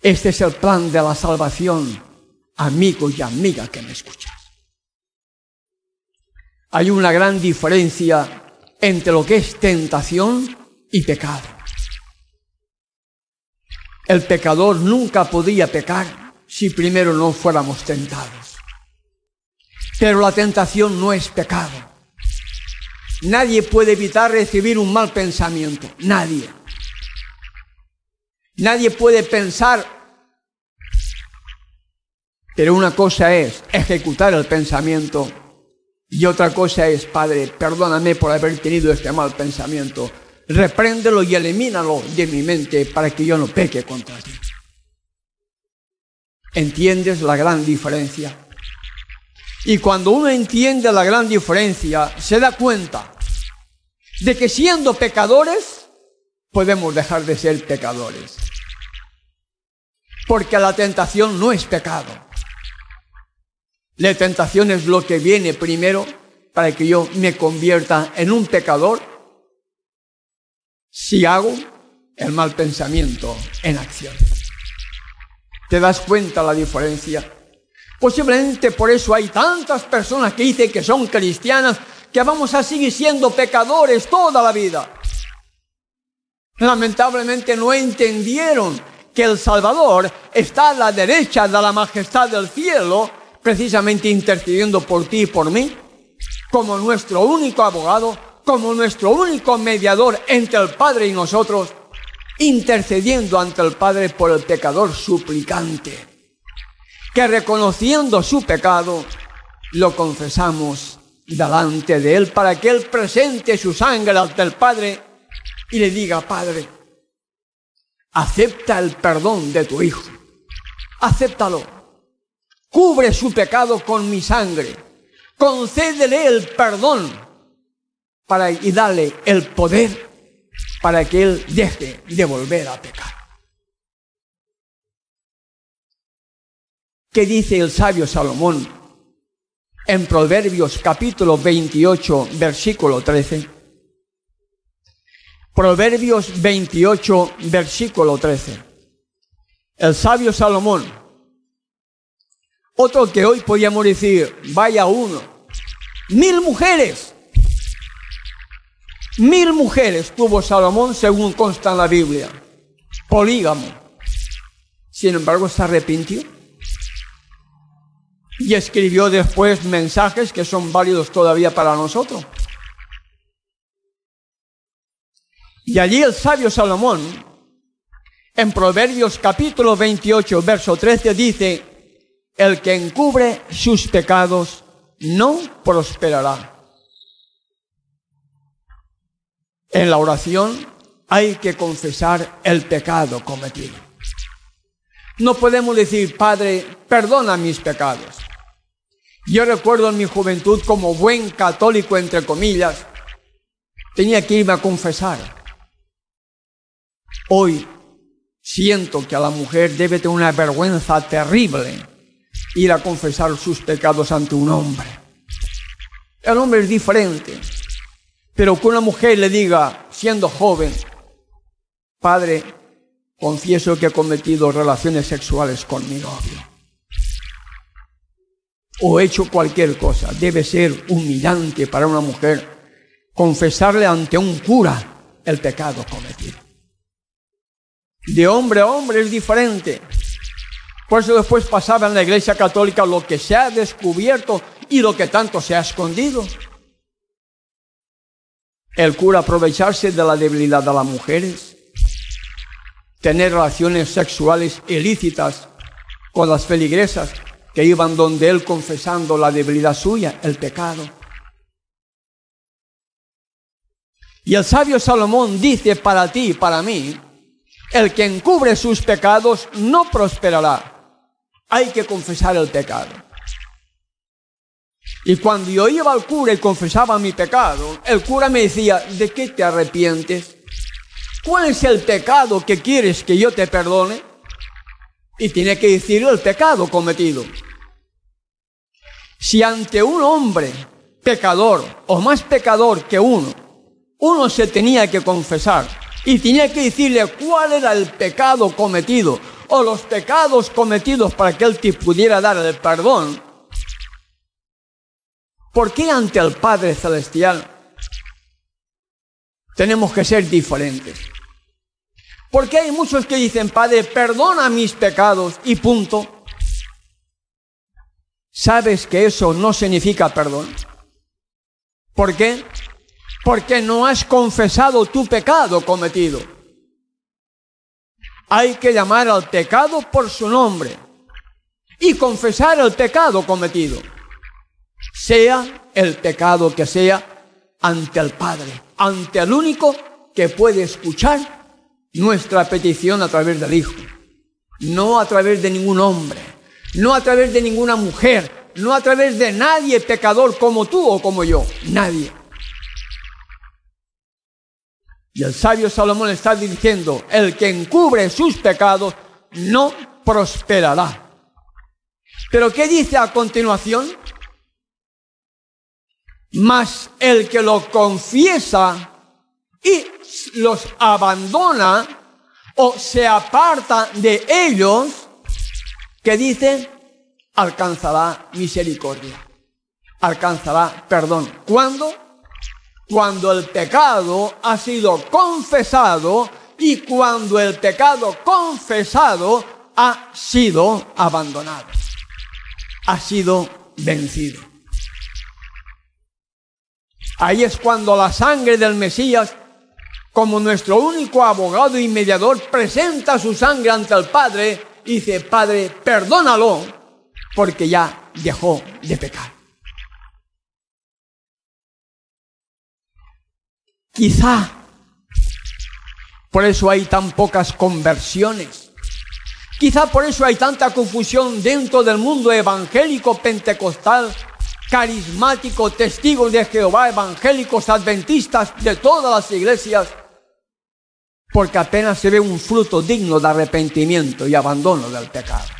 Este es el plan de la salvación, amigo y amiga que me escuchas. Hay una gran diferencia entre lo que es tentación y pecado. El pecador nunca podía pecar si primero no fuéramos tentados. Pero la tentación no es pecado. Nadie puede evitar recibir un mal pensamiento. Nadie. Nadie puede pensar. Pero una cosa es ejecutar el pensamiento y otra cosa es, Padre, perdóname por haber tenido este mal pensamiento. Repréndelo y elimínalo de mi mente para que yo no peque contra ti. ¿Entiendes la gran diferencia? Y cuando uno entiende la gran diferencia, se da cuenta de que siendo pecadores, podemos dejar de ser pecadores. Porque la tentación no es pecado. La tentación es lo que viene primero para que yo me convierta en un pecador si hago el mal pensamiento en acción. ¿Te das cuenta la diferencia? Posiblemente por eso hay tantas personas que dicen que son cristianas, que vamos a seguir siendo pecadores toda la vida. Lamentablemente no entendieron que el Salvador está a la derecha de la majestad del cielo, precisamente intercediendo por ti y por mí, como nuestro único abogado, como nuestro único mediador entre el Padre y nosotros, intercediendo ante el Padre por el pecador suplicante, que reconociendo su pecado, lo confesamos delante de Él, para que Él presente su sangre ante el Padre y le diga, Padre, acepta el perdón de tu Hijo, acéptalo. Cubre su pecado con mi sangre. Concédele el perdón y dale el poder para que él deje de volver a pecar. ¿Qué dice el sabio Salomón en Proverbios capítulo 28, versículo 13? Proverbios 28, versículo 13. El sabio Salomón, otro que hoy podríamos decir, vaya uno, 1000 mujeres. 1000 mujeres tuvo Salomón según consta en la Biblia. Polígamo. Sin embargo, se arrepintió. Y escribió después mensajes que son válidos todavía para nosotros. Y allí el sabio Salomón, en Proverbios capítulo 28, verso 13, dice, el que encubre sus pecados no prosperará. En la oración hay que confesar el pecado cometido. No podemos decir, Padre, perdona mis pecados. Yo recuerdo en mi juventud, como buen católico, entre comillas, tenía que irme a confesar. Hoy siento que a la mujer debe tener una vergüenza terrible ir a confesar sus pecados ante un hombre. El hombre es diferente, pero que una mujer le diga, siendo joven, Padre, confieso que he cometido relaciones sexuales con mi novio, o he hecho cualquier cosa, debe ser humillante para una mujer confesarle ante un cura el pecado cometido. De hombre a hombre es diferente. Por eso después pasaba en la Iglesia Católica lo que se ha descubierto y lo que tanto se ha escondido. El cura aprovecharse de la debilidad de las mujeres, tener relaciones sexuales ilícitas con las feligresas que iban donde él confesando la debilidad suya, el pecado. Y el sabio Salomón dice para ti y para mí, el que encubre sus pecados no prosperará. Hay que confesar el pecado. Y cuando yo iba al cura y confesaba mi pecado, el cura me decía, ¿de qué te arrepientes? ¿Cuál es el pecado que quieres que yo te perdone? Y tiene que decir el pecado cometido. Si ante un hombre pecador o más pecador que uno se tenía que confesar y tenía que decirle cuál era el pecado cometido, o los pecados cometidos para que Él te pudiera dar el perdón, ¿por qué ante el Padre Celestial tenemos que ser diferentes? Porque hay muchos que dicen, Padre, perdona mis pecados y punto. ¿Sabes que eso no significa perdón? ¿Por qué? Porque no has confesado tu pecado cometido. Hay que llamar al pecado por su nombre y confesar el pecado cometido, sea el pecado que sea, ante el Padre, ante el único que puede escuchar nuestra petición a través del Hijo, no a través de ningún hombre, no a través de ninguna mujer, no a través de nadie pecador como tú o como yo, nadie. Y el sabio Salomón está diciendo, el que encubre sus pecados no prosperará. ¿Pero qué dice a continuación? Mas el que lo confiesa y los abandona o se aparta de ellos, que dice, alcanzará misericordia, alcanzará perdón. ¿Cuándo? Cuando el pecado ha sido confesado y cuando el pecado confesado ha sido abandonado, ha sido vencido. Ahí es cuando la sangre del Mesías, como nuestro único abogado y mediador, presenta su sangre ante el Padre y dice, Padre, perdónalo, porque ya dejó de pecar. Quizá por eso hay tan pocas conversiones. Quizá por eso hay tanta confusión dentro del mundo evangélico, pentecostal, carismático, testigos de Jehová, evangélicos, adventistas, de todas las iglesias, porque apenas se ve un fruto digno de arrepentimiento y abandono del pecado.